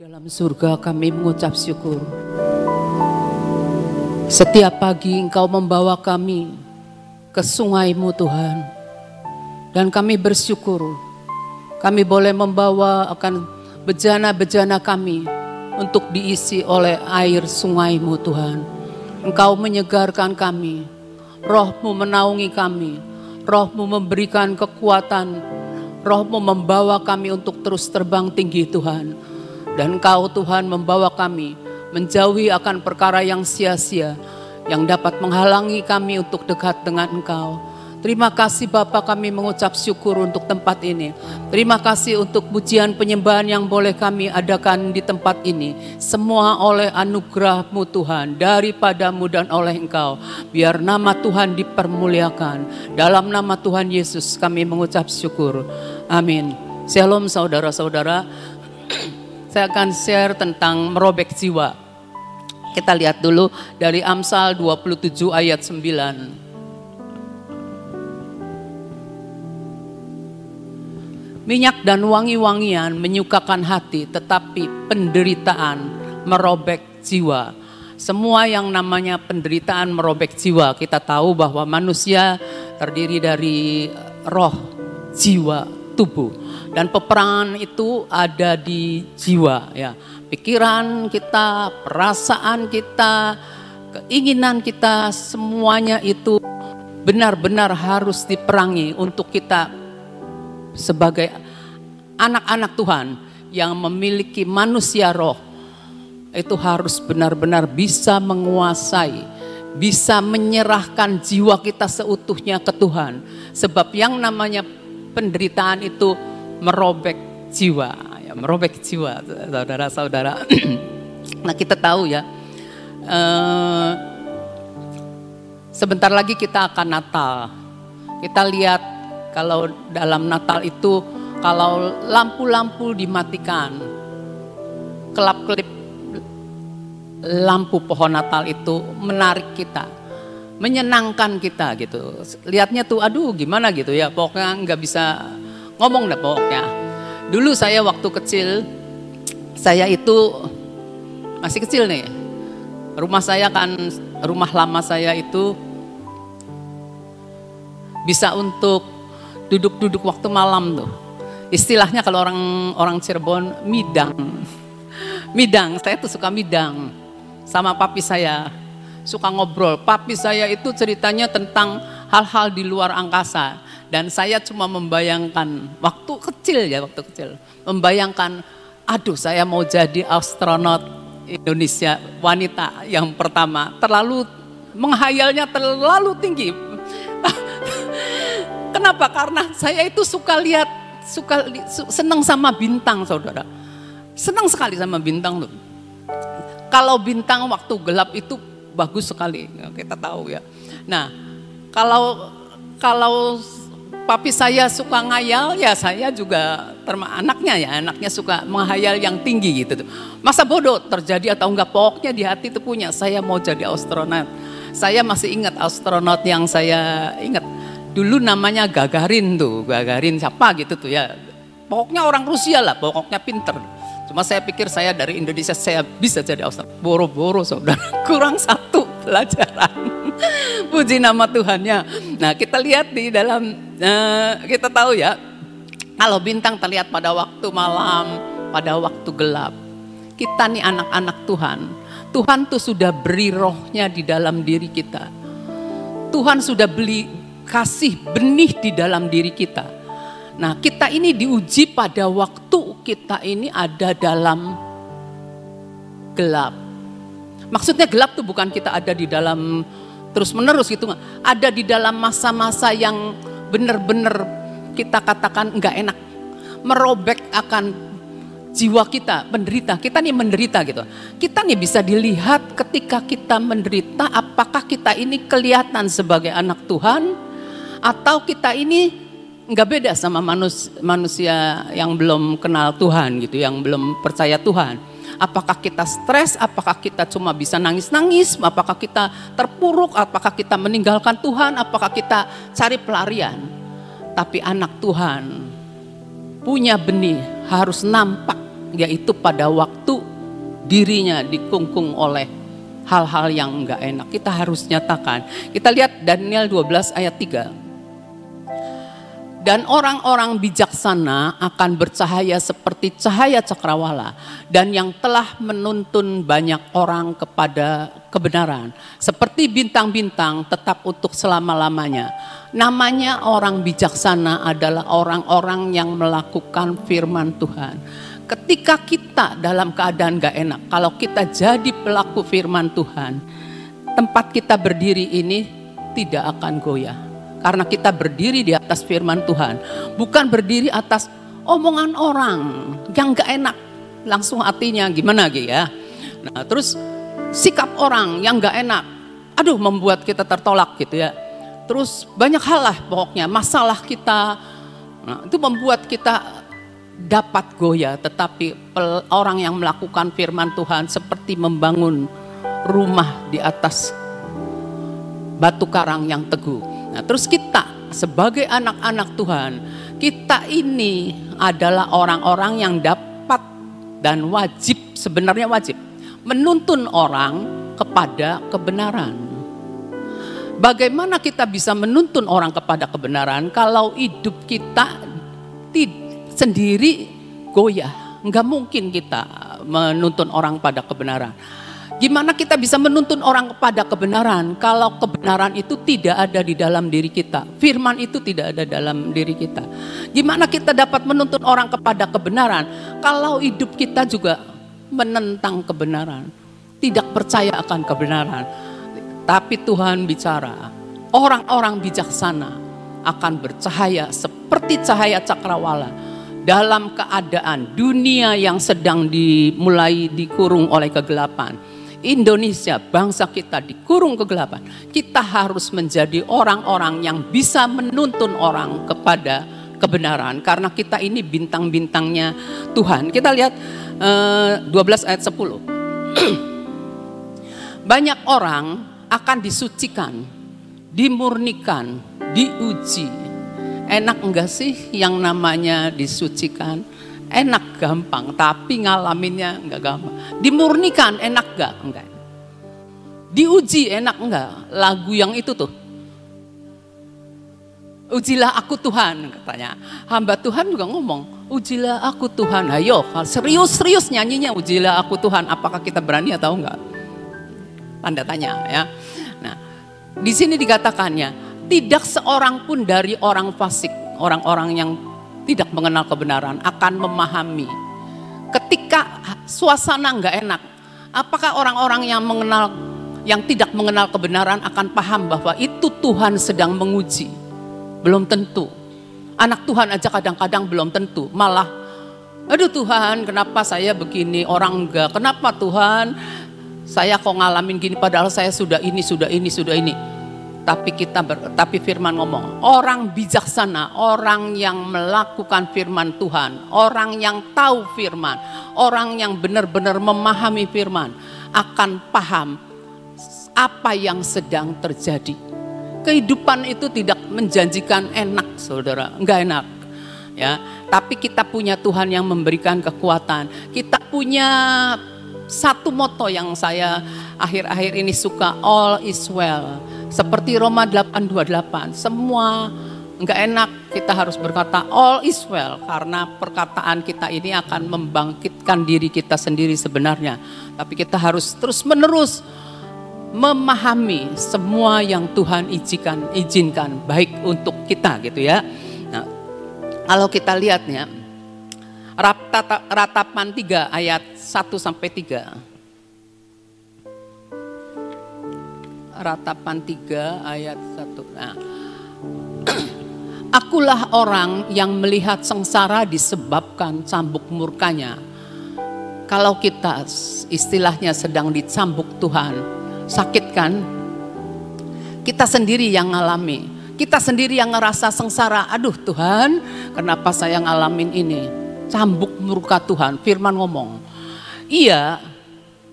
Dalam surga kami mengucap syukur. Setiap pagi Engkau membawa kami ke sungai-Mu Tuhan. Dan kami bersyukur kami boleh membawa akan bejana-bejana kami untuk diisi oleh air sungai-Mu Tuhan. Engkau menyegarkan kami, Roh-Mu menaungi kami, Roh-Mu memberikan kekuatan, Roh-Mu membawa kami untuk terus terbang tinggi Tuhan. Dan Engkau Tuhan membawa kami menjauhi akan perkara yang sia-sia yang dapat menghalangi kami untuk dekat dengan Engkau. Terima kasih Bapa, kami mengucap syukur untuk tempat ini. Terima kasih untuk pujian penyembahan yang boleh kami adakan di tempat ini. Semua oleh anugerah-Mu Tuhan, daripadamu dan oleh Engkau. Biar nama Tuhan dipermuliakan. Dalam nama Tuhan Yesus kami mengucap syukur. Amin. Shalom saudara-saudara. Saya akan share tentang merobek jiwa. Kita lihat dulu dari Amsal 27 ayat 9. Minyak dan wangi-wangian menyukakan hati, tetapi penderitaan merobek jiwa. Semua yang namanya penderitaan merobek jiwa, kita tahu bahwa manusia terdiri dari roh, jiwa, tubuh. Dan peperangan itu ada di jiwa, ya. Pikiran kita, perasaan kita, keinginan kita, semuanya itu benar-benar harus diperangi untuk kita sebagai anak-anak Tuhan yang memiliki manusia roh. Itu harus benar-benar bisa menguasai, bisa menyerahkan jiwa kita seutuhnya ke Tuhan. Sebab yang namanya penderitaan itu merobek jiwa, ya, merobek jiwa, saudara-saudara. Nah, kita tahu ya, sebentar lagi kita akan Natal. Kita lihat kalau dalam Natal itu, kalau lampu-lampu dimatikan, kelap-kelip lampu pohon Natal itu menarik kita, menyenangkan kita gitu. Lihatnya tuh, aduh gimana gitu ya, pokoknya nggak bisa ngomong deh pokoknya. Dulu saya waktu kecil, saya itu masih kecil nih. Rumah saya kan, rumah lama saya itu bisa untuk duduk-duduk waktu malam tuh. Istilahnya kalau orang Cirebon, midang. Midang, saya tuh suka midang sama papi saya. Suka ngobrol. Papi saya itu ceritanya tentang hal-hal di luar angkasa. Dan saya cuma membayangkan, waktu kecil, membayangkan, aduh saya mau jadi astronot Indonesia wanita yang pertama. Terlalu, menghayalnya terlalu tinggi. Kenapa? Karena saya itu suka lihat, senang sama bintang, saudara. Senang sekali sama bintang tuh. Kalau bintang waktu gelap itu bagus sekali, kita tahu ya. Nah, kalau papi saya suka ngayal, ya saya juga anaknya suka menghayal yang tinggi gitu tuh. Masa bodoh terjadi atau enggak, pokoknya di hati itu punya, saya mau jadi astronot. Saya masih ingat astronot yang saya ingat. Dulu namanya Gagarin tuh, Gagarin siapa gitu tuh ya. Pokoknya orang Rusia lah, pokoknya pinter. Cuma saya pikir saya dari Indonesia saya bisa jadi astronot. Boro-boro saudara, kurang satu pelajaran. Puji nama Tuhannya. Nah, kita lihat di dalam, kita tahu ya, kalau bintang terlihat pada waktu malam, pada waktu gelap. Kita nih anak-anak Tuhan. Tuhan tuh sudah beri rohnya di dalam diri kita. Tuhan sudah kasih benih di dalam diri kita. Nah, kita ini diuji pada waktu kita ini ada dalam gelap. Maksudnya gelap tuh bukan kita ada di dalam terus menerus gitu, ada di dalam masa-masa yang benar-benar kita katakan enggak enak, merobek akan jiwa kita, menderita. Kita nih menderita gitu. Kita nih bisa dilihat ketika kita menderita, apakah kita ini kelihatan sebagai anak Tuhan atau kita ini enggak beda sama manusia yang belum kenal Tuhan gitu, yang belum percaya Tuhan. Apakah kita stres, apakah kita cuma bisa nangis-nangis, apakah kita terpuruk, apakah kita meninggalkan Tuhan, apakah kita cari pelarian. Tapi anak Tuhan punya benih harus nampak yaitu pada waktu dirinya dikungkung oleh hal-hal yang enggak enak. Kita harus nyatakan. Kita lihat Daniel 12 ayat 3. Dan orang-orang bijaksana akan bercahaya seperti cahaya cakrawala, dan yang telah menuntun banyak orang kepada kebenaran, seperti bintang-bintang tetap untuk selama-lamanya. Namanya orang bijaksana adalah orang-orang yang melakukan firman Tuhan. Ketika kita dalam keadaan gak enak, kalau kita jadi pelaku firman Tuhan, tempat kita berdiri ini tidak akan goyah. Karena kita berdiri di atas firman Tuhan, bukan berdiri atas omongan orang yang gak enak. Langsung hatinya gimana gitu ya. Nah terus sikap orang yang gak enak, aduh membuat kita tertolak gitu ya. Terus banyak hal lah pokoknya, masalah kita, nah, itu membuat kita dapat goyah. Tetapi orang yang melakukan firman Tuhan seperti membangun rumah di atas batu karang yang teguh. Nah, terus kita sebagai anak-anak Tuhan, kita ini adalah orang-orang yang dapat dan wajib, sebenarnya wajib, menuntun orang kepada kebenaran. Bagaimana kita bisa menuntun orang kepada kebenaran kalau hidup kita sendiri goyah? Enggak mungkin kita menuntun orang pada kebenaran. Gimana kita bisa menuntun orang kepada kebenaran kalau kebenaran itu tidak ada di dalam diri kita? Firman itu tidak ada dalam diri kita. Gimana kita dapat menuntun orang kepada kebenaran kalau hidup kita juga menentang kebenaran, tidak percaya akan kebenaran? Tapi Tuhan bicara, orang-orang bijaksana akan bercahaya seperti cahaya cakrawala dalam keadaan dunia yang sedang dimulai dikurung oleh kegelapan. Indonesia, bangsa kita dikurung kegelapan. Kita harus menjadi orang-orang yang bisa menuntun orang kepada kebenaran. Karena kita ini bintang-bintangnya Tuhan. Kita lihat 12 ayat 10. Banyak orang akan disucikan, dimurnikan, diuji. Enak enggak sih yang namanya disucikan? Enak gampang, tapi ngalaminnya enggak gampang. Dimurnikan enak enggak? Enggak. Diuji enak enggak? Lagu yang itu tuh. Ujilah aku Tuhan katanya. Hamba Tuhan juga ngomong, ujilah aku Tuhan. Ayo, serius-serius nyanyinya ujilah aku Tuhan. Apakah kita berani atau enggak? Tanda tanya ya. Nah, di sini dikatakannya, tidak seorang pun dari orang fasik, orang-orang yang tidak mengenal kebenaran akan memahami. Ketika suasana enggak enak, apakah orang-orang yang tidak mengenal kebenaran akan paham bahwa itu Tuhan sedang menguji? Belum tentu. Anak Tuhan aja kadang-kadang belum tentu. Malah, aduh Tuhan kenapa saya begini, orang enggak. Kenapa Tuhan saya kok ngalamin gini padahal saya sudah ini. Tapi firman ngomong, orang bijaksana, orang yang melakukan firman Tuhan, orang yang tahu firman, orang yang benar-benar memahami firman, akan paham apa yang sedang terjadi. Kehidupan itu tidak menjanjikan enak, saudara, enggak enak. Ya, tapi kita punya Tuhan yang memberikan kekuatan. Kita punya satu moto yang saya akhir-akhir ini suka, all is well. Seperti Roma 8:28, semua enggak enak, kita harus berkata all is well. Karena perkataan kita ini akan membangkitkan diri kita sendiri sebenarnya. Tapi kita harus terus-menerus memahami semua yang Tuhan izinkan baik untuk kita gitu ya. Nah, kalau kita lihatnya, Ratapan 3 ayat 1-3. Ratapan 3 ayat 1. Nah, akulah orang yang melihat sengsara disebabkan cambuk murkanya. Kalau kita istilahnya sedang dicambuk Tuhan, sakit kan? Kita sendiri yang ngalami, kita sendiri yang ngerasa sengsara. Aduh Tuhan, kenapa saya ngalamin ini? Cambuk murka Tuhan. Firman ngomong, iya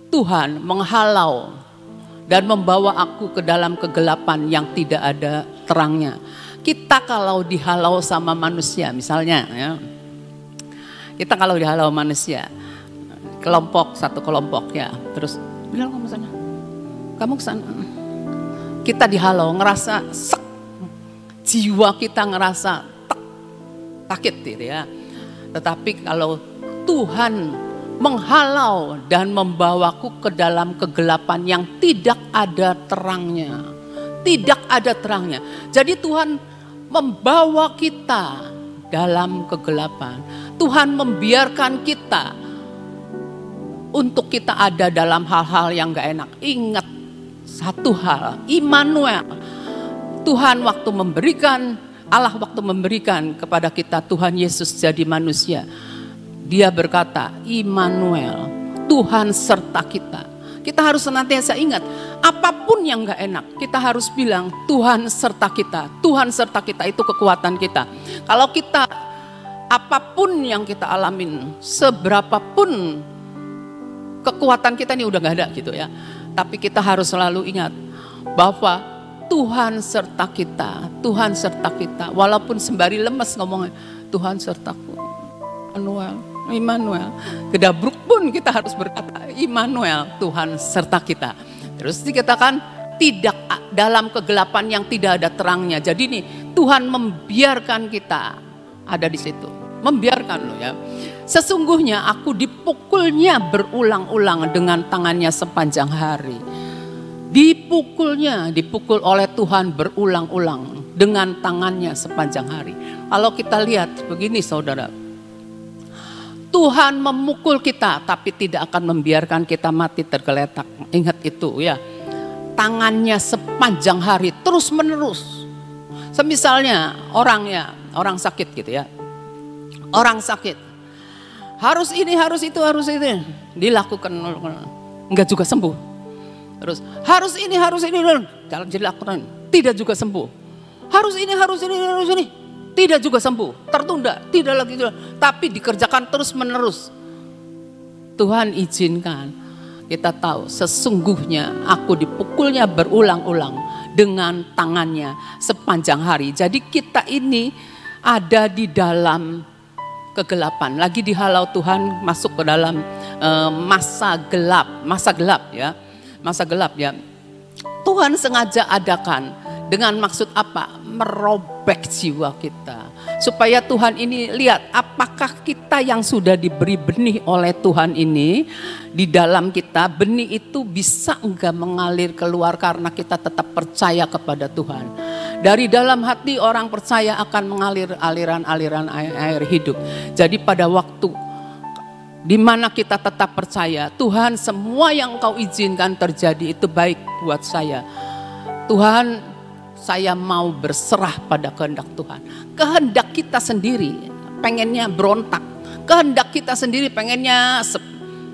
Tuhan menghalau dan membawa aku ke dalam kegelapan yang tidak ada terangnya. Kita kalau dihalau sama manusia misalnya ya, kita kalau dihalau manusia, satu kelompok ya. Terus bilang kamu sana, kamu kesana. Kita dihalau, ngerasa sek, jiwa kita ngerasa sakit gitu ya. Tetapi kalau Tuhan menghalau dan membawaku ke dalam kegelapan yang tidak ada terangnya. Tidak ada terangnya. Jadi Tuhan membawa kita dalam kegelapan. Tuhan membiarkan kita untuk kita ada dalam hal-hal yang gak enak. Ingat satu hal, Immanuel. Tuhan waktu memberikan, Allah waktu memberikan kepada kita Tuhan Yesus jadi manusia. Dia berkata, Immanuel, Tuhan serta kita. Kita harus senantiasa ingat, apapun yang gak enak, kita harus bilang Tuhan serta kita. Tuhan serta kita, itu kekuatan kita. Kalau kita, apapun yang kita alamin, seberapapun kekuatan kita ini udah gak ada gitu ya. Tapi kita harus selalu ingat bahwa Tuhan serta kita, Tuhan serta kita. Walaupun sembari lemes ngomongnya, Tuhan sertaku, Immanuel. Kedabruk pun kita harus berkata, Immanuel, Tuhan serta kita. Terus dikatakan tidak dalam kegelapan yang tidak ada terangnya. Jadi nih Tuhan membiarkan kita ada di situ, membiarkan loh ya. Sesungguhnya aku dipukulnya berulang-ulang dengan tangannya sepanjang hari. Dipukul oleh Tuhan berulang-ulang dengan tangannya sepanjang hari. Kalau kita lihat begini saudara, Tuhan memukul kita tapi tidak akan membiarkan kita mati tergeletak. Ingat itu ya. Tangannya sepanjang hari terus menerus. Semisalnya orang sakit gitu ya. Orang sakit. Harus ini, harus itu, harus itu. Dilakukan. Enggak juga sembuh. Terus harus ini, jangan dilakukan. Tidak juga sembuh. Harus ini, harus ini. Tidak juga sembuh. Tertunda, tidak lagi. Tapi dikerjakan terus menerus. Tuhan izinkan. Kita tahu sesungguhnya aku dipukulnya berulang-ulang dengan tangannya sepanjang hari. Jadi kita ini ada di dalam kegelapan, lagi dihalau Tuhan masuk ke dalam masa gelap ya. Tuhan sengaja adakan dengan maksud apa? Merobek jiwa kita. Supaya Tuhan ini lihat apakah kita yang sudah diberi benih oleh Tuhan ini di dalam kita, benih itu bisa enggak mengalir keluar karena kita tetap percaya kepada Tuhan. Dari dalam hati orang percaya akan mengalir aliran-aliran air hidup. Jadi pada waktu di mana kita tetap percaya, Tuhan semua yang Engkau izinkan terjadi itu baik buat saya. Tuhan, saya mau berserah pada kehendak Tuhan. Kehendak kita sendiri pengennya berontak. Kehendak kita sendiri pengennya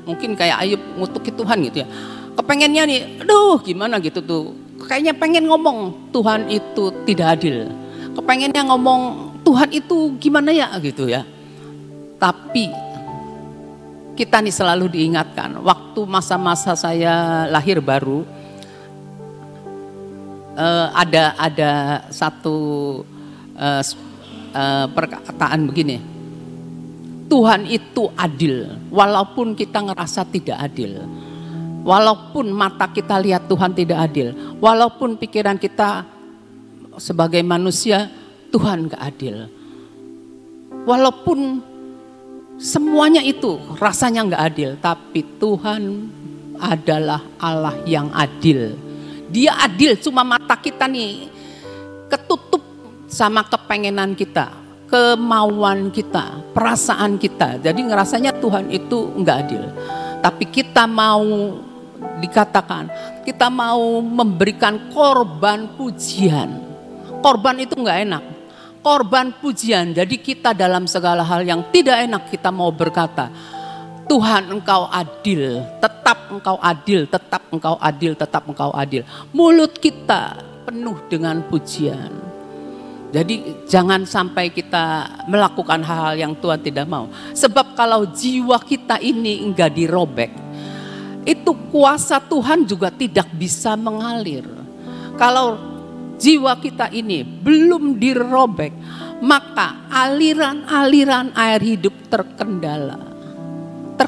mungkin kayak Ayub ngutuki Tuhan gitu ya. Kepengennya nih, aduh gimana gitu tuh. Kayaknya pengen ngomong Tuhan itu tidak adil. Kepengennya ngomong Tuhan itu gimana ya gitu ya. Tapi kita nih selalu diingatkan. Waktu masa-masa saya lahir baru, ada satu perkataan begini. Tuhan itu adil, walaupun kita ngerasa tidak adil. Walaupun mata kita lihat Tuhan tidak adil, walaupun pikiran kita sebagai manusia Tuhan gak adil, walaupun semuanya itu rasanya gak adil, tapi Tuhan adalah Allah yang adil. Dia adil, cuma mata kita nih ketutup sama kepengenan kita, kemauan kita, perasaan kita. Jadi ngerasanya Tuhan itu gak adil. Tapi kita mau dikatakan, kita mau memberikan korban pujian. Korban itu gak enak. Korban pujian. Jadi kita dalam segala hal yang tidak enak kita mau berkata, Tuhan Engkau adil, tetap Engkau adil, tetap Engkau adil, tetap Engkau adil. Mulut kita penuh dengan pujian. Jadi jangan sampai kita melakukan hal-hal yang Tuhan tidak mau. Sebab kalau jiwa kita ini enggak dirobek, itu kuasa Tuhan juga tidak bisa mengalir. Kalau jiwa kita ini belum dirobek, maka aliran-aliran air hidup terkendala.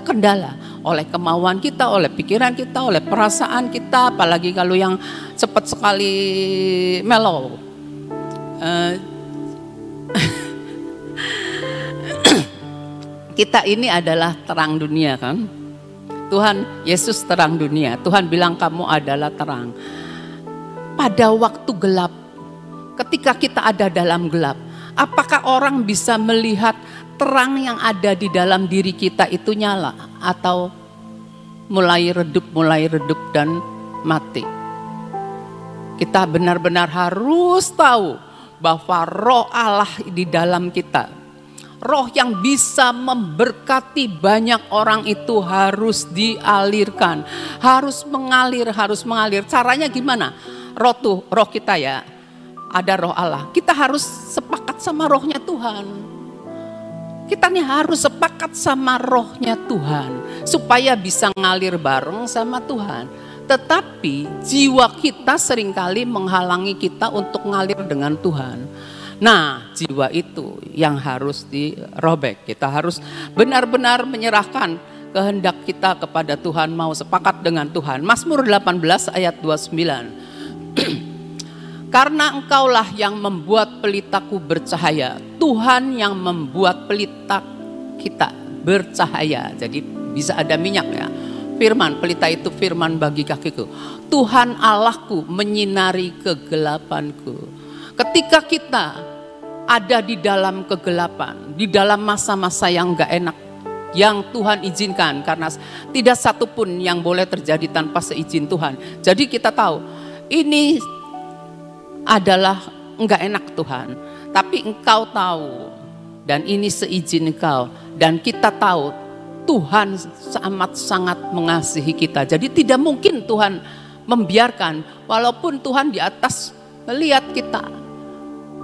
terkendala oleh kemauan kita, oleh pikiran kita, oleh perasaan kita, apalagi kalau yang cepat sekali mellow. Kita ini adalah terang dunia kan. Tuhan Yesus terang dunia. Tuhan bilang kamu adalah terang. Pada waktu gelap, ketika kita ada dalam gelap, apakah orang bisa melihat terang yang ada di dalam diri kita itu nyala atau mulai redup dan mati? Kita benar-benar harus tahu bahwa roh Allah di dalam kita, roh yang bisa memberkati banyak orang itu harus dialirkan, harus mengalir. Caranya gimana? Roh kita ya, ada roh Allah. Kita harus sepakat sama rohnya Tuhan. Kita nih harus sepakat sama rohnya Tuhan supaya bisa ngalir bareng sama Tuhan. Tetapi jiwa kita seringkali menghalangi kita untuk ngalir dengan Tuhan. Nah, jiwa itu yang harus dirobek. Kita harus benar-benar menyerahkan kehendak kita kepada Tuhan, mau sepakat dengan Tuhan. Mazmur 18 ayat 29. Karena engkaulah yang membuat pelitaku bercahaya. Tuhan yang membuat pelita kita bercahaya. Jadi bisa ada minyak ya. Firman, pelita itu firman bagi kakiku. Tuhan Allahku menyinari kegelapanku. Ketika kita ada di dalam kegelapan, di dalam masa-masa yang gak enak, yang Tuhan izinkan, karena tidak satupun yang boleh terjadi tanpa seizin Tuhan. Jadi kita tahu, ini adalah enggak enak Tuhan, tapi Engkau tahu, dan ini seizin Engkau, dan kita tahu Tuhan amat sangat mengasihi kita. Jadi tidak mungkin Tuhan membiarkan, walaupun Tuhan di atas melihat kita.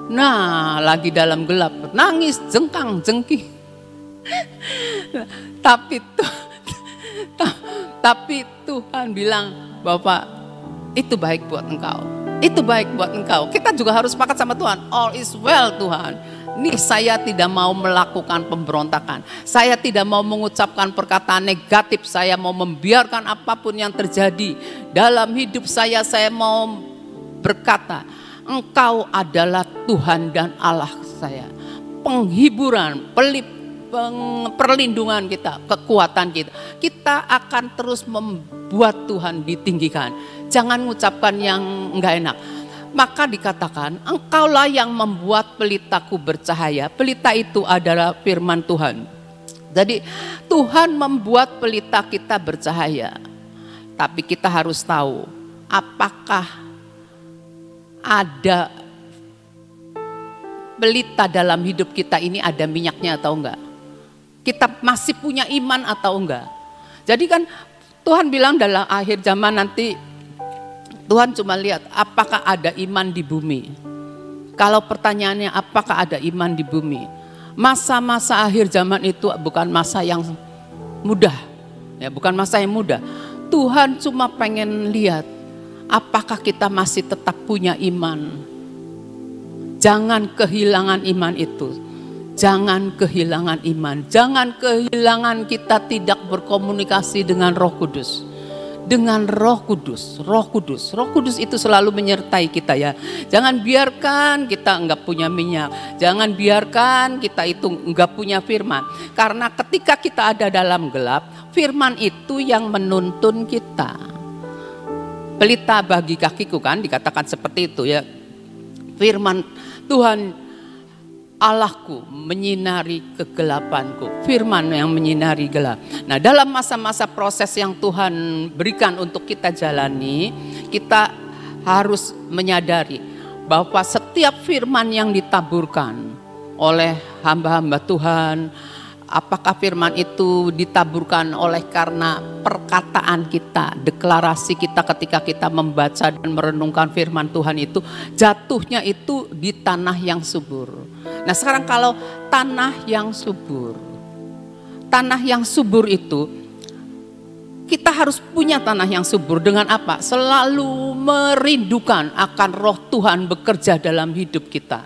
Nah, lagi dalam gelap, nangis, jengkang-jengking. Tapi Tuhan bilang, Bapak, itu baik buat engkau. Itu baik buat engkau. Kita juga harus sepakat sama Tuhan. All is well Tuhan. Nih saya tidak mau melakukan pemberontakan. Saya tidak mau mengucapkan perkataan negatif. Saya mau membiarkan apapun yang terjadi dalam hidup saya. Saya mau berkata, Engkau adalah Tuhan dan Allah saya. Penghiburan, perlindungan kita, kekuatan kita. Kita akan terus membuat Tuhan ditinggikan. Jangan mengucapkan yang enggak enak. Maka dikatakan, engkaulah yang membuat pelitaku bercahaya. Pelita itu adalah firman Tuhan. Jadi Tuhan membuat pelita kita bercahaya. Tapi kita harus tahu, apakah ada pelita dalam hidup kita ini, ada minyaknya atau enggak? Kita masih punya iman atau enggak? Jadi kan Tuhan bilang dalam akhir zaman nanti, Tuhan cuma lihat apakah ada iman di bumi. Kalau pertanyaannya apakah ada iman di bumi, masa-masa akhir zaman itu bukan masa yang mudah, ya bukan masa yang mudah. Tuhan cuma pengen lihat apakah kita masih tetap punya iman. Jangan kehilangan iman itu. Jangan kehilangan iman. Jangan kehilangan kita tidak berkomunikasi dengan Roh Kudus. Dengan Roh Kudus, Roh Kudus, Roh Kudus itu selalu menyertai kita ya. Jangan biarkan kita enggak punya minyak, jangan biarkan kita itu enggak punya firman. Karena ketika kita ada dalam gelap, firman itu yang menuntun kita. Pelita bagi kakiku kan dikatakan seperti itu ya. Firman Tuhan Allahku menyinari kegelapanku. Firman yang menyinari gelap. Nah, dalam masa-masa proses yang Tuhan berikan untuk kita jalani, kita harus menyadari bahwa setiap firman yang ditaburkan oleh hamba-hamba Tuhan, apakah firman itu ditaburkan oleh karena perkataan kita, deklarasi kita ketika kita membaca dan merenungkan firman Tuhan itu, jatuhnya itu di tanah yang subur. Nah sekarang kalau tanah yang subur itu, kita harus punya tanah yang subur dengan apa? Selalu merindukan akan roh Tuhan bekerja dalam hidup kita.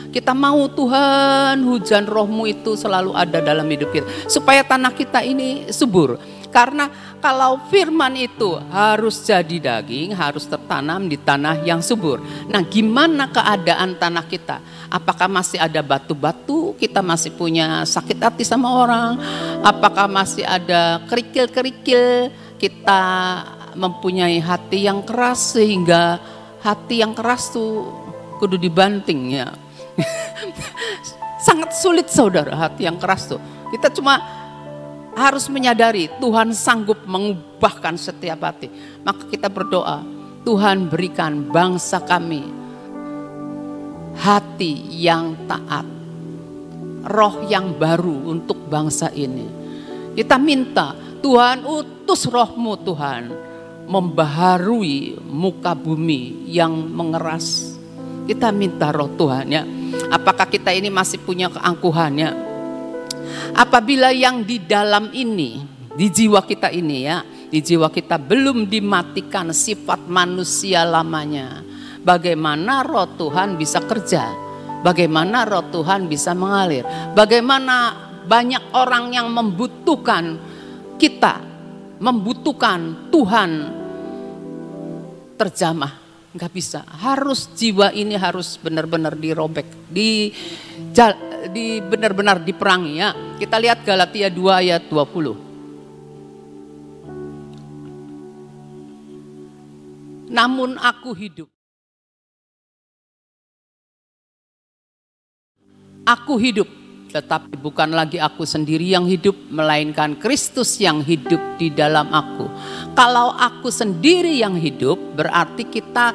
Kita mau Tuhan hujan rohmu itu selalu ada dalam hidup kita. Supaya tanah kita ini subur. Karena kalau firman itu harus jadi daging, harus tertanam di tanah yang subur. Nah, gimana keadaan tanah kita? Apakah masih ada batu-batu? Kita masih punya sakit hati sama orang? Apakah masih ada kerikil-kerikil? Kita mempunyai hati yang keras sehingga hati yang keras tuh kudu dibanting ya. Sangat sulit saudara, hati yang keras tuh. Kita cuma harus menyadari Tuhan sanggup mengubahkan setiap hati. Maka kita berdoa, Tuhan berikan bangsa kami hati yang taat, roh yang baru untuk bangsa ini. Kita minta Tuhan utus rohmu Tuhan, membaharui muka bumi yang mengeras. Kita minta roh Tuhan ya. Apakah kita ini masih punya keangkuhannya? Apabila yang di dalam ini, di jiwa kita ini ya, di jiwa kita belum dimatikan sifat manusia lamanya, bagaimana roh Tuhan bisa kerja? Bagaimana roh Tuhan bisa mengalir? Bagaimana banyak orang yang membutuhkan kita, membutuhkan Tuhan terjamah. Nggak bisa, harus jiwa ini harus benar-benar dirobek, benar-benar diperangi ya. Kita lihat Galatia 2 ayat 20. Namun aku hidup. Aku hidup, tetapi bukan lagi aku sendiri yang hidup, melainkan Kristus yang hidup di dalam aku. Kalau aku sendiri yang hidup, berarti kita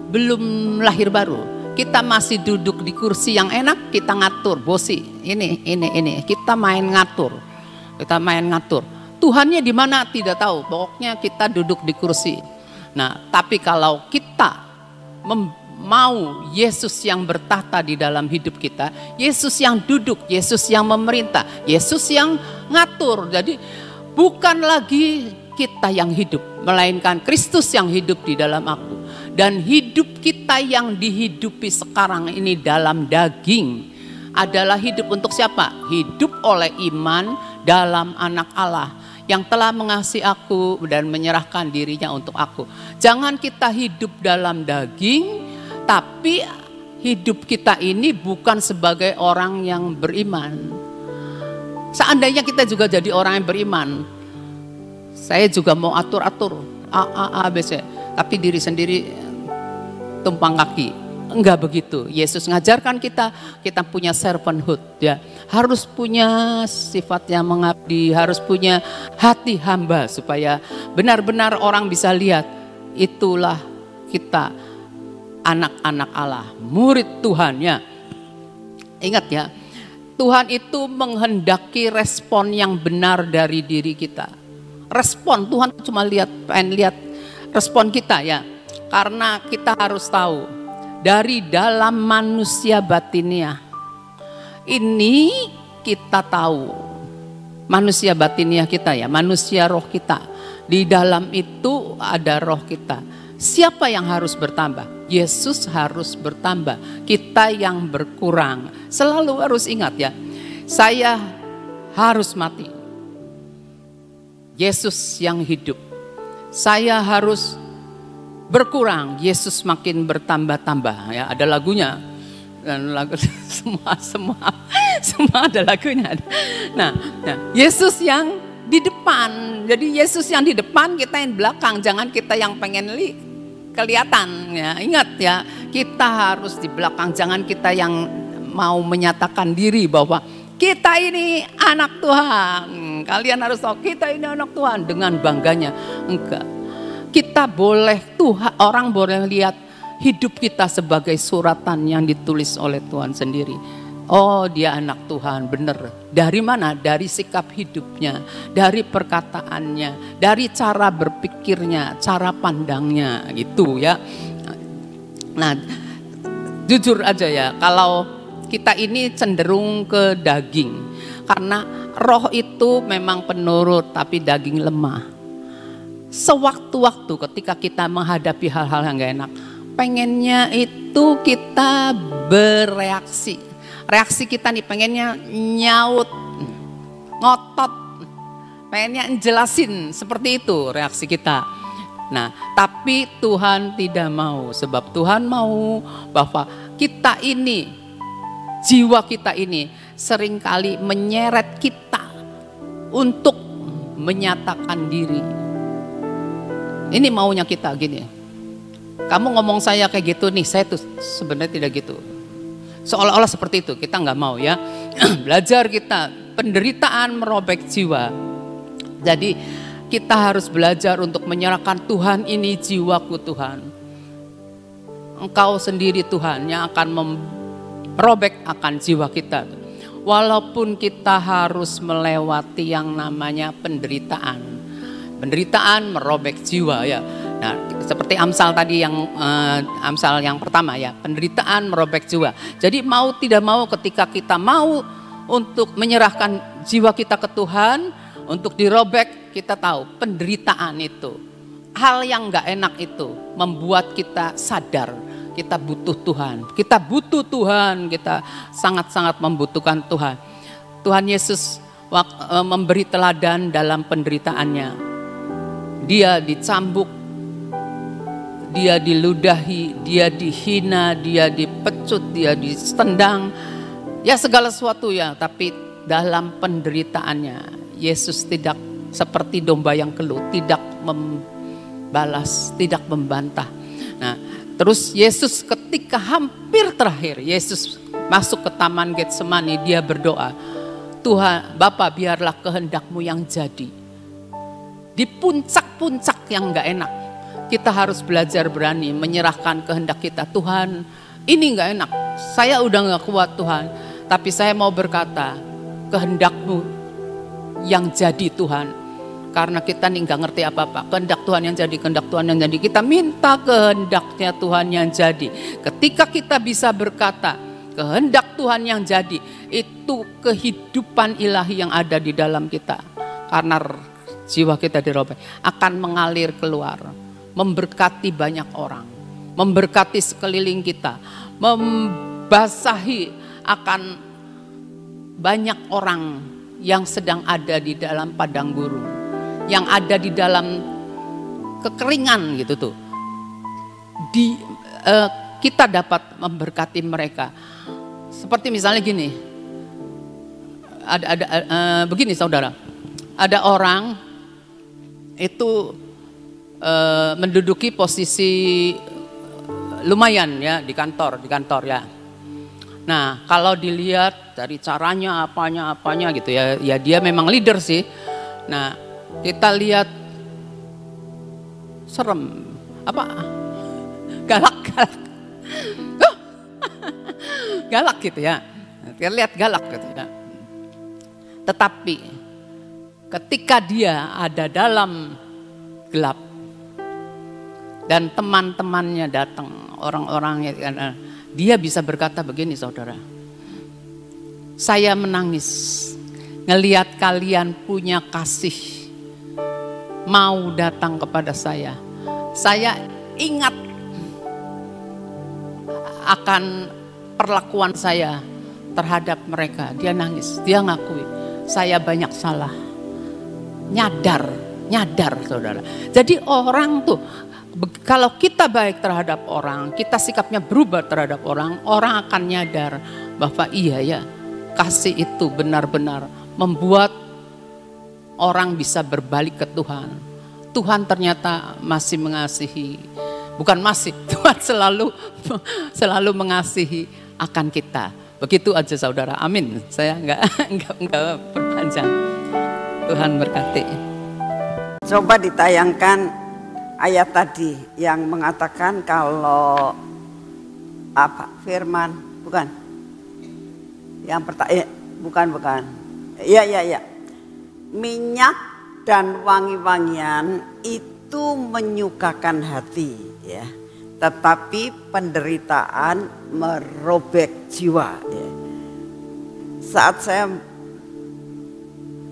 belum lahir baru. Kita masih duduk di kursi yang enak, kita ngatur, bosi, ini. Kita main ngatur. Tuhannya di mana tidak tahu, pokoknya kita duduk di kursi. Nah, tapi kalau kita mau Yesus yang bertahta di dalam hidup kita, Yesus yang duduk, Yesus yang memerintah, Yesus yang ngatur. Jadi bukan lagi kita yang hidup, melainkan Kristus yang hidup di dalam aku. Dan hidup kita yang dihidupi sekarang ini dalam daging adalah hidup untuk siapa? Hidup oleh iman dalam anak Allah yang telah mengasihi aku dan menyerahkan dirinya untuk aku. Jangan kita hidup dalam daging, tapi hidup kita ini bukan sebagai orang yang beriman. Seandainya kita juga jadi orang yang beriman, saya juga mau atur-atur A, B, C, tapi diri sendiri tumpang kaki. Enggak begitu. Yesus ngajarkan kita punya servanthood ya. Harus punya sifat yang mengabdi, harus punya hati hamba supaya benar-benar orang bisa lihat itulah kita anak-anak Allah, murid Tuhan ya. Ingat ya, Tuhan itu menghendaki respon yang benar dari diri kita. Respon Tuhan cuma pengen lihat respon kita ya. Karena kita harus tahu dari dalam manusia batiniah ini kita tahu manusia batiniah kita ya, manusia roh kita. Di dalam itu ada roh kita. Siapa yang harus bertambah? Yesus harus bertambah, kita yang berkurang. Selalu harus ingat ya, saya harus mati, Yesus yang hidup. Saya harus berkurang, Yesus makin bertambah-tambah ya. Ada lagunya, dan lagu semua ada lagunya. Nah, Yesus yang di depan. Jadi Yesus yang di depan, kita yang belakang. Jangan kita yang pengen kelihatan ya. Ingat ya, kita harus di belakang. Jangan kita yang mau menyatakan diri bahwa kita ini anak Tuhan. Kalian harus tahu kita ini anak Tuhan dengan bangganya. Enggak. Kita boleh, Tuhan, orang boleh lihat hidup kita sebagai suratan yang ditulis oleh Tuhan sendiri. Oh, dia anak Tuhan, benar. Dari mana? Dari sikap hidupnya, dari perkataannya, dari cara berpikirnya, cara pandangnya, gitu ya. Nah, jujur aja ya, kalau kita ini cenderung ke daging, karena roh itu memang penurut, tapi daging lemah. Sewaktu-waktu ketika kita menghadapi hal-hal yang gak enak, pengennya itu kita bereaksi. Reaksi kita nih pengennya nyaut, ngotot, pengennya jelasin, seperti itu reaksi kita. Nah, tapi Tuhan tidak mau, sebab Tuhan mau bahwa kita ini, jiwa kita ini seringkali menyeret kita untuk menyatakan diri. Ini maunya kita gini. Kamu ngomong saya kayak gitu nih, saya tuh sebenarnya tidak gitu. Seolah-olah seperti itu, kita nggak mau ya. Belajar kita, penderitaan merobek jiwa. Jadi kita harus belajar untuk menyerahkan, Tuhan ini jiwaku Tuhan. Engkau sendiri Tuhan yang akan merobek akan jiwa kita. Walaupun kita harus melewati yang namanya penderitaan. Penderitaan merobek jiwa ya. Nah, seperti Amsal tadi Amsal yang pertama ya, penderitaan merobek jiwa. Jadi mau tidak mau ketika kita mau untuk menyerahkan jiwa kita ke Tuhan, untuk dirobek, kita tahu penderitaan itu, hal yang gak enak itu membuat kita sadar kita butuh Tuhan. Kita butuh Tuhan, kita sangat-sangat membutuhkan Tuhan. Tuhan Yesus memberi teladan dalam penderitaannya. Dia dicambuk, dia diludahi, dia dihina, dia dipecut, dia ditendang, ya segala sesuatu ya. Tapi dalam penderitaannya Yesus tidak seperti domba yang keluh, tidak membalas, tidak membantah. Nah, terus Yesus ketika hampir terakhir, Yesus masuk ke taman Getsemani, dia berdoa, Tuhan, Bapa biarlah kehendak-Mu yang jadi. Di puncak-puncak yang gak enak, kita harus belajar berani menyerahkan kehendak kita. Tuhan, ini gak enak, saya udah gak kuat Tuhan, tapi saya mau berkata, kehendak-Mu yang jadi Tuhan. Karena kita nih gak ngerti apa-apa, kehendak Tuhan yang jadi, kehendak Tuhan yang jadi. Kita minta kehendaknya Tuhan yang jadi. Ketika kita bisa berkata, kehendak Tuhan yang jadi, itu kehidupan ilahi yang ada di dalam kita. Karena jiwa kita dirobek, akan mengalir keluar, memberkati banyak orang, memberkati sekeliling kita, membasahi akan banyak orang yang sedang ada di dalam padang gurun, yang ada di dalam kekeringan gitu tuh. Kita dapat memberkati mereka. Seperti misalnya gini, begini saudara, ada orang itu menduduki posisi lumayan ya di kantor ya. Nah, kalau dilihat dari caranya apanya gitu ya, ya dia memang leader sih. Nah, kita lihat serem, galak, galak gitu ya. Kita lihat galak gitu ya. Tetapi ketika dia ada dalam gelap dan teman-temannya datang, orang-orangnya, dia bisa berkata begini saudara, saya menangis ngelihat kalian punya kasih, mau datang kepada saya ingat akan perlakuan saya terhadap mereka. Dia nangis, dia ngakui, saya banyak salah. Nyadar saudara. Jadi orang tuh, kalau kita baik terhadap orang, kita sikapnya berubah terhadap orang, orang akan nyadar bahwa iya ya, kasih itu benar-benar membuat orang bisa berbalik ke Tuhan. Tuhan ternyata masih mengasihi, bukan masih, Tuhan selalu mengasihi akan kita. Begitu aja saudara, amin. Saya enggak berpanjang. Tuhan berkati. Coba ditayangkan ayat tadi yang mengatakan kalau firman, bukan? Yang pertama, bukan. Iya. Minyak dan wangi-wangian itu menyukakan hati, ya. Tetapi penderitaan merobek jiwa. Ya. Saat saya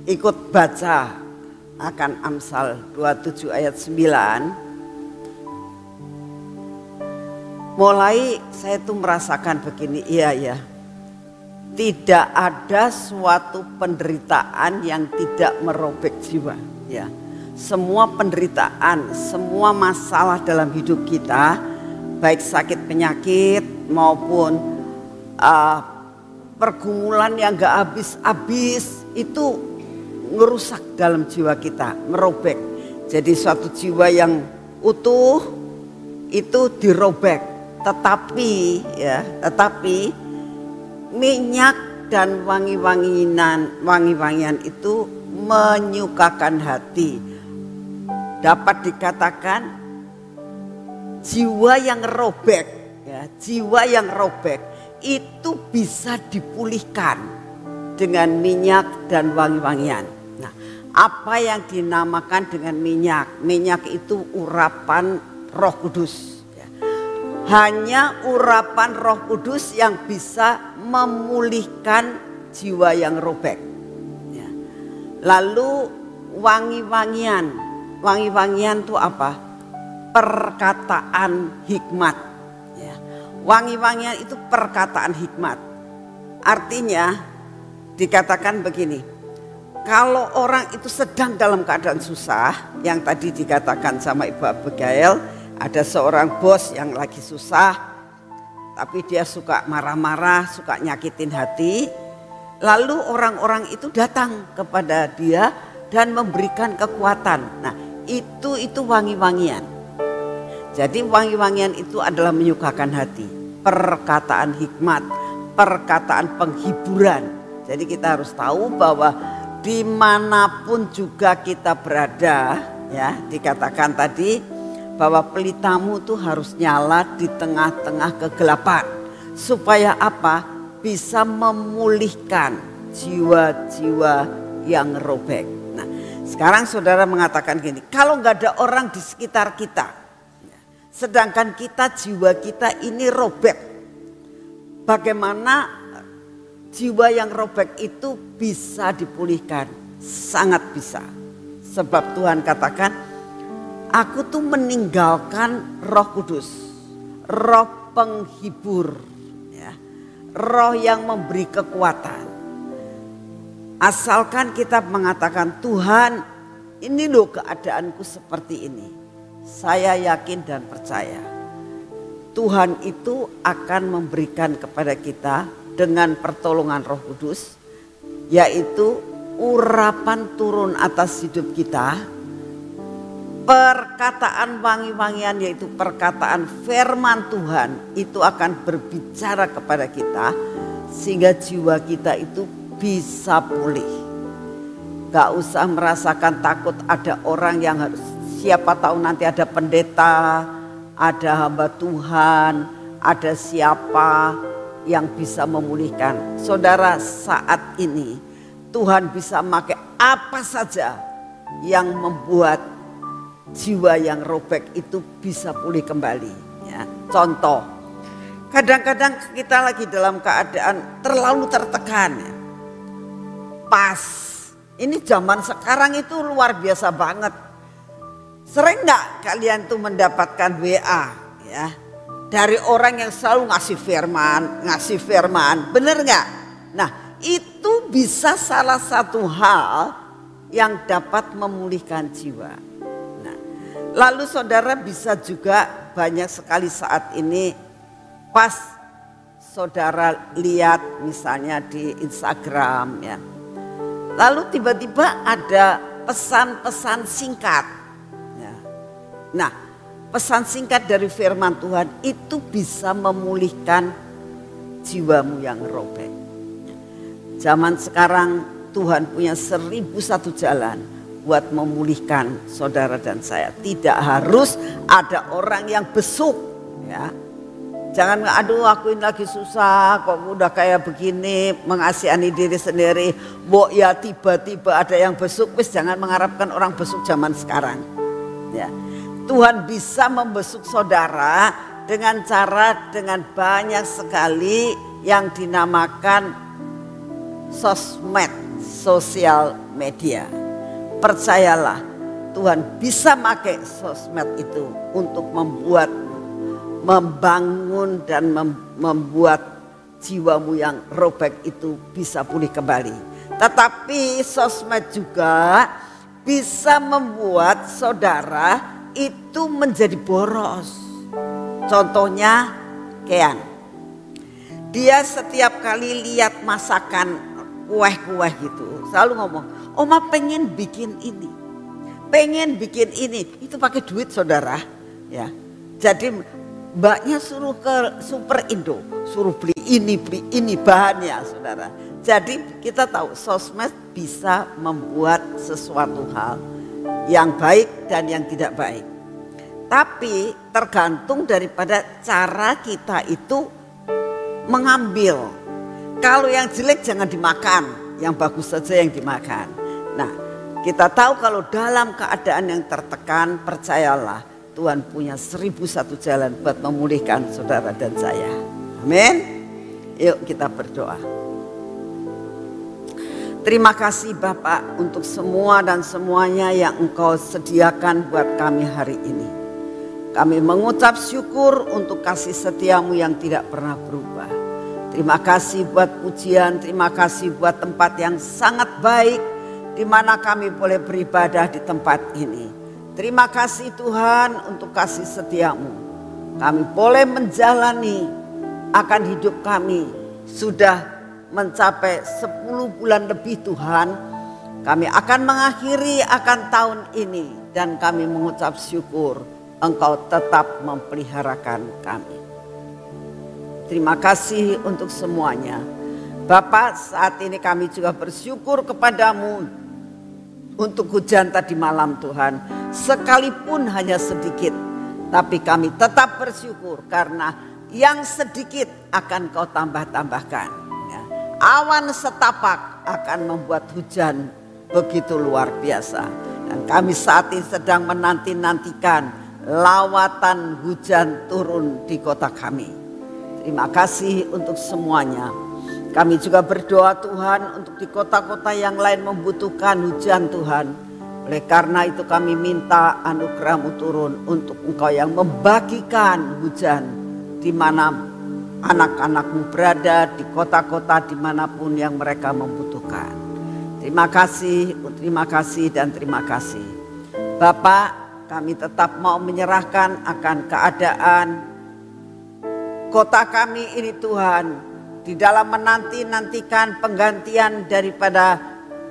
ikut baca akan Amsal 27 ayat 9, mulai saya tuh merasakan begini, iya ya. Tidak ada suatu penderitaan yang tidak merobek jiwa, ya. Semua penderitaan, semua masalah dalam hidup kita, baik sakit penyakit maupun pergumulan yang gak habis-habis, itu ngerusak dalam jiwa kita, merobek. Jadi suatu jiwa yang utuh itu dirobek. Tetapi minyak dan wangi-wangian itu menyukakan hati. Dapat dikatakan jiwa yang robek, ya, jiwa yang robek itu bisa dipulihkan dengan minyak dan wangi-wangian. Nah, apa yang dinamakan dengan minyak? Minyak itu urapan Roh Kudus. Ya. Hanya urapan Roh Kudus yang bisa memulihkan jiwa yang robek. Ya. Lalu wangi-wangian. Wangi-wangian itu apa? Perkataan hikmat. Ya. Wangi-wangian itu perkataan hikmat. Artinya dikatakan begini, kalau orang itu sedang dalam keadaan susah, yang tadi dikatakan sama Ibu Abigail, ada seorang bos yang lagi susah, tapi dia suka marah-marah, suka nyakitin hati. Lalu orang-orang itu datang kepada dia dan memberikan kekuatan. Nah, itu wangi-wangian. Jadi wangi-wangian itu adalah menyukakan hati, perkataan hikmat, perkataan penghiburan. Jadi kita harus tahu bahwa dimanapun juga kita berada, ya, dikatakan tadi bahwa pelitamu tuh harus nyala di tengah-tengah kegelapan. Supaya apa? Bisa memulihkan jiwa-jiwa yang robek. Nah, sekarang saudara mengatakan gini, kalau nggak ada orang di sekitar kita, sedangkan kita jiwa kita ini robek, bagaimana jiwa yang robek itu bisa dipulihkan? Sangat bisa. Sebab Tuhan katakan, aku tuh meninggalkan Roh Kudus, Roh penghibur, ya, Roh yang memberi kekuatan. Asalkan kita mengatakan, Tuhan, ini loh keadaanku seperti ini. Saya yakin dan percaya Tuhan itu akan memberikan kepada kita dengan pertolongan Roh Kudus, yaitu urapan turun atas hidup kita, perkataan wangi-wangian yaitu perkataan firman Tuhan itu akan berbicara kepada kita sehingga jiwa kita itu bisa pulih. Gak usah merasakan takut ada orang yang harus, siapa tahu nanti ada pendeta, ada hamba Tuhan, ada siapa yang bisa memulihkan. Saudara, saat ini Tuhan bisa pakai apa saja yang membuat jiwa yang robek itu bisa pulih kembali. Ya. Contoh, kadang-kadang kita lagi dalam keadaan terlalu tertekan. Ya. Pas, ini zaman sekarang itu luar biasa banget. Sering gak kalian tuh mendapatkan WA, ya, dari orang yang selalu ngasih firman, bener gak? Nah, itu bisa salah satu hal yang dapat memulihkan jiwa. Nah, lalu saudara bisa juga banyak sekali saat ini pas saudara lihat misalnya di Instagram, ya. Lalu tiba-tiba ada pesan-pesan singkat. Ya. Nah, pesan singkat dari firman Tuhan itu bisa memulihkan jiwamu yang robek. Zaman sekarang Tuhan punya 1001 jalan buat memulihkan saudara dan saya. Tidak harus ada orang yang besuk, ya. Jangan, aduh aku ini lagi susah kok udah kayak begini, mengasihani diri sendiri. Ya tiba-tiba ada yang besuk, wis jangan mengharapkan orang besuk zaman sekarang. Ya. Tuhan bisa membesuk saudara dengan cara, dengan banyak sekali yang dinamakan sosmed, sosial media. Percayalah, Tuhan bisa pakai sosmed itu untuk membuat membangun dan membuat jiwamu yang robek itu bisa pulih kembali. Tetapi sosmed juga bisa membuat saudara itu menjadi boros. Contohnya Kean, dia setiap kali lihat masakan kue-kue gitu selalu ngomong, Oma pengen bikin ini, pengen bikin ini. Itu pakai duit saudara ya. Jadi mbaknya suruh ke Super Indo, suruh beli ini bahannya saudara. Jadi kita tahu sosmed bisa membuat sesuatu hal yang baik dan yang tidak baik. Tapi tergantung daripada cara kita itu mengambil. Kalau yang jelek jangan dimakan, yang bagus saja yang dimakan. Nah, kita tahu kalau dalam keadaan yang tertekan, percayalah Tuhan punya 1001 jalan buat memulihkan saudara dan saya. Amin. Yuk kita berdoa. Terima kasih Bapak untuk semua dan semuanya yang Engkau sediakan buat kami hari ini. Kami mengucap syukur untuk kasih setiamu yang tidak pernah berubah. Terima kasih buat pujian, terima kasih buat tempat yang sangat baik di mana kami boleh beribadah di tempat ini. Terima kasih Tuhan untuk kasih setiamu. Kami boleh menjalani akan hidup kami sudah mencapai 10 bulan lebih Tuhan. Kami akan mengakhiri akan tahun ini dan kami mengucap syukur Engkau tetap memeliharakan kami. Terima kasih untuk semuanya. Bapak, saat ini kami juga bersyukur kepadamu untuk hujan tadi malam Tuhan. Sekalipun hanya sedikit, tapi kami tetap bersyukur karena yang sedikit akan Kau tambah-tambahkan. Ya. Awan setapak akan membuat hujan begitu luar biasa. Dan kami saat ini sedang menanti-nantikan lawatan hujan turun di kota kami. Terima kasih untuk semuanya. Kami juga berdoa Tuhan untuk di kota-kota yang lain membutuhkan hujan Tuhan. Oleh karena itu kami minta anugerah-Mu turun untuk Engkau yang membagikan hujan di mana anak-anak-Mu berada, di kota-kota dimanapun yang mereka membutuhkan. Terima kasih dan terima kasih. Bapak, kami tetap mau menyerahkan akan keadaan kota kami ini Tuhan. Di dalam menanti-nantikan penggantian daripada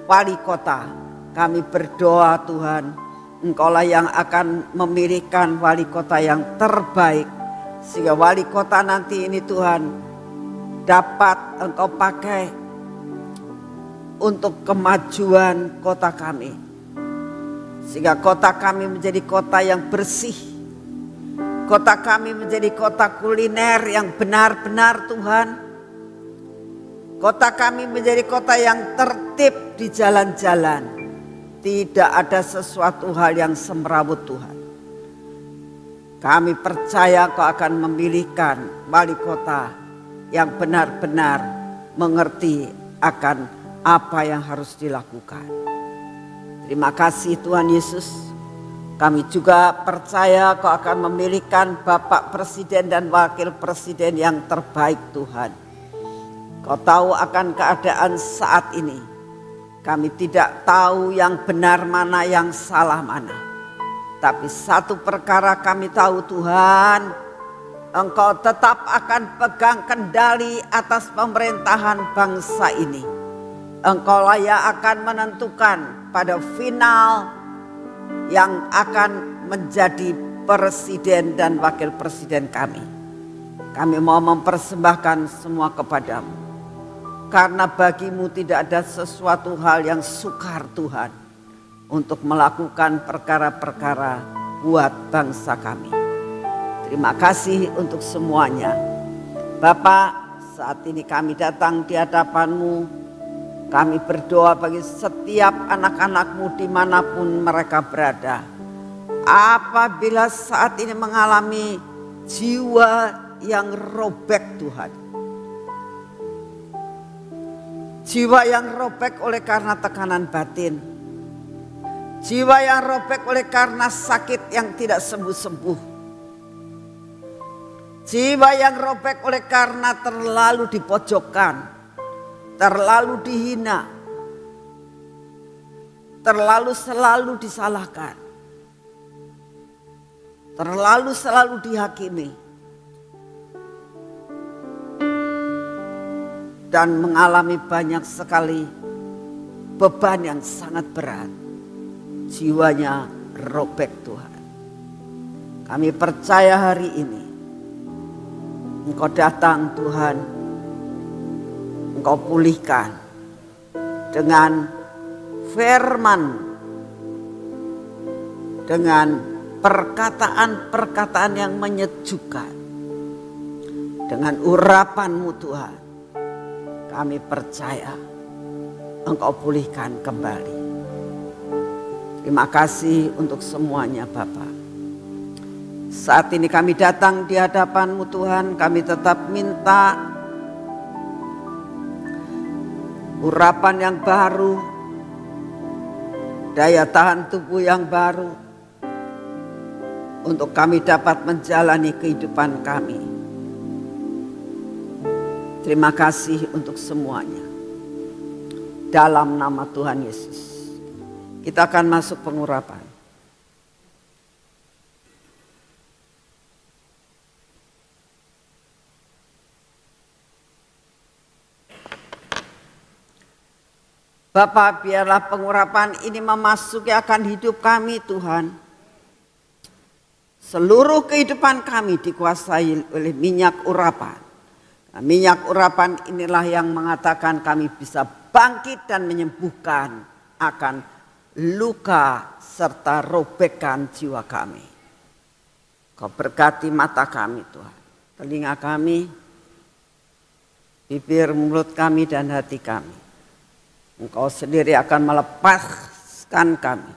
wali kota. Kami berdoa Tuhan, Engkaulah yang akan memilihkan wali kota yang terbaik. Sehingga wali kota nanti ini Tuhan dapat Engkau pakai untuk kemajuan kota kami. Sehingga kota kami menjadi kota yang bersih. Kota kami menjadi kota kuliner yang benar-benar Tuhan. Kota kami menjadi kota yang tertib di jalan-jalan. Tidak ada sesuatu hal yang semrawut Tuhan. Kami percaya Kau akan memilihkan wali kota yang benar-benar mengerti akan apa yang harus dilakukan. Terima kasih Tuhan Yesus. Kami juga percaya Kau akan memilihkan Bapak Presiden dan Wakil Presiden yang terbaik Tuhan. Kau tahu akan keadaan saat ini. Kami tidak tahu yang benar mana, yang salah mana. Tapi satu perkara kami tahu Tuhan, Engkau tetap akan pegang kendali atas pemerintahan bangsa ini. Engkaulah yang akan menentukan pada final yang akan menjadi presiden dan wakil presiden kami. Kami mau mempersembahkan semua kepadamu. Karena bagimu tidak ada sesuatu hal yang sukar Tuhan. Untuk melakukan perkara-perkara buat bangsa kami. Terima kasih untuk semuanya. Bapak, saat ini kami datang di hadapan-Mu. Kami berdoa bagi setiap anak-anak-Mu dimanapun mereka berada. Apabila saat ini mengalami jiwa yang robek Tuhan. Jiwa yang robek oleh karena tekanan batin. Jiwa yang robek oleh karena sakit yang tidak sembuh-sembuh. Jiwa yang robek oleh karena terlalu dipojokkan, terlalu dihina, terlalu selalu disalahkan, terlalu selalu dihakimi, dan mengalami banyak sekali beban yang sangat berat. Jiwanya robek Tuhan. Kami percaya hari ini Engkau datang Tuhan, Engkau pulihkan dengan firman, dengan perkataan-perkataan yang menyejukkan, dengan urapan-Mu Tuhan. Kami percaya Engkau pulihkan kembali. Terima kasih untuk semuanya Bapa. Saat ini kami datang di hadapan-Mu Tuhan, kami tetap minta urapan yang baru, daya tahan tubuh yang baru, untuk kami dapat menjalani kehidupan kami. Terima kasih untuk semuanya. Dalam nama Tuhan Yesus, kita akan masuk pengurapan. Bapa, biarlah pengurapan ini memasuki akan hidup kami Tuhan. Seluruh kehidupan kami dikuasai oleh minyak urapan. Nah, minyak urapan inilah yang mengatakan kami bisa bangkit dan menyembuhkan akan luka serta robekan jiwa kami. Kau berkati mata kami Tuhan, telinga kami, bibir, mulut kami dan hati kami. Engkau sendiri akan melepaskan kami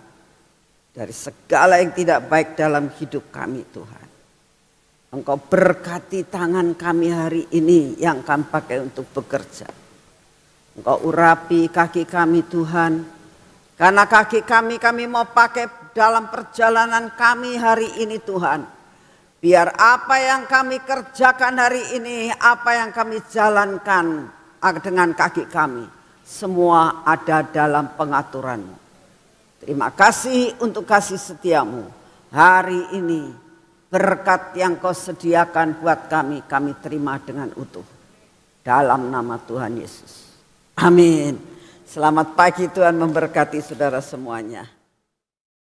dari segala yang tidak baik dalam hidup kami Tuhan. Engkau berkati tangan kami hari ini yang kami pakai untuk bekerja. Engkau urapi kaki kami Tuhan. Karena kaki kami mau pakai dalam perjalanan kami hari ini Tuhan. Biar apa yang kami kerjakan hari ini, apa yang kami jalankan dengan kaki kami, semua ada dalam pengaturan-Mu. Terima kasih untuk kasih setia-Mu. Hari ini berkat yang Kau sediakan buat kami terima dengan utuh. Dalam nama Tuhan Yesus. Amin. Selamat pagi, Tuhan memberkati saudara semuanya.